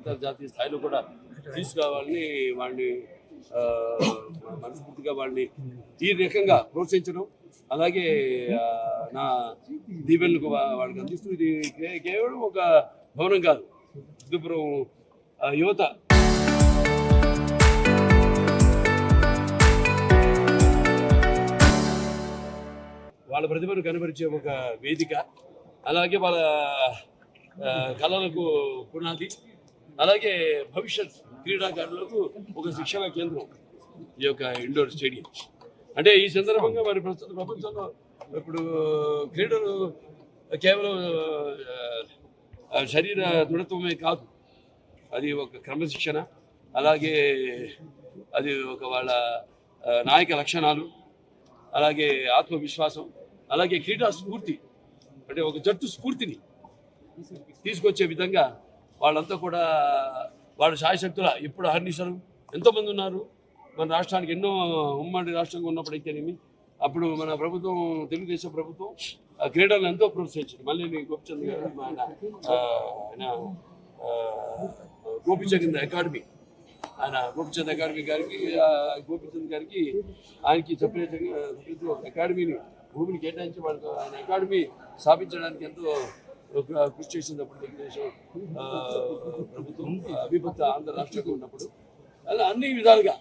అంతర్జాతీయ స్థాయిలో కూడా తీసుకురావాలని వాళ్ళని మనస్ఫూర్తిగా వాళ్ళని ఈ రకంగా ప్రోత్సహించడం, అలాగే నా దీవెనలకు వాళ్ళకి అందిస్తూ ఇది కేవలం ఒక భవనం కాదు, హిందూపురం యువత వాళ్ళ ప్రతిభను కనబరిచే ఒక వేదిక, అలాగే వాళ్ళ కళలకు పునాది, అలాగే భవిష్యత్ క్రీడాకారులకు ఒక శిక్షణ కేంద్రం ఈ యొక్క ఇండోర్ స్టేడియం. అంటే ఈ సందర్భంగా మరి ప్రస్తుత ప్రపంచంలో ఇప్పుడు క్రీడలు కేవలం శరీర దృఢత్వమే కాదు, అది ఒక క్రమశిక్షణ, అలాగే అది ఒక వాళ్ళ నాయక లక్షణాలు, అలాగే ఆత్మవిశ్వాసం, అలాగే క్రీడా స్ఫూర్తి, అంటే ఒక జట్టు స్ఫూర్తిని తీసుకొచ్చే విధంగా వాళ్ళంతా కూడా వాళ్ళ శాయశక్తుల ఎప్పుడు అహర్నిశలు ఎంతోమంది ఉన్నారు. మన రాష్ట్రానికి ఎన్నో ఉమ్మడి రాష్ట్రంగా ఉన్నప్పుడైతేనేమి అప్పుడు మన ప్రభుత్వం, తెలుగుదేశం ప్రభుత్వం క్రీడలను ఎంతో ప్రోత్సహించింది. మళ్ళీ గోపిచంద్ గారు ఆయన గోపిచంద్ అకాడమీ, ఆయన గోపిచంద్ అకాడమీ గారికి గోపిచంద్ గారికి ఆయనకి సపరేట్గా ఒక అకాడమీని భూమిని కేటాయించి వాళ్ళకి ఆయన అకాడమీ స్థాపించడానికి ఎంతో కృషి చేసినప్పుడు తెలుగుదేశం ప్రభుత్వం అవిభక్త ఆంధ్ర రాష్ట్రంగా ఉన్నప్పుడు అలా అన్ని విధాలుగా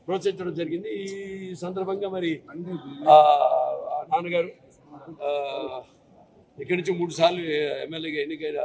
ప్రోత్సహించడం జరిగింది. ఈ సందర్భంగా మరి నాన్నగారు ఇక్కడి నుంచి 3 సార్లు ఎమ్మెల్యేగా ఎన్నికైన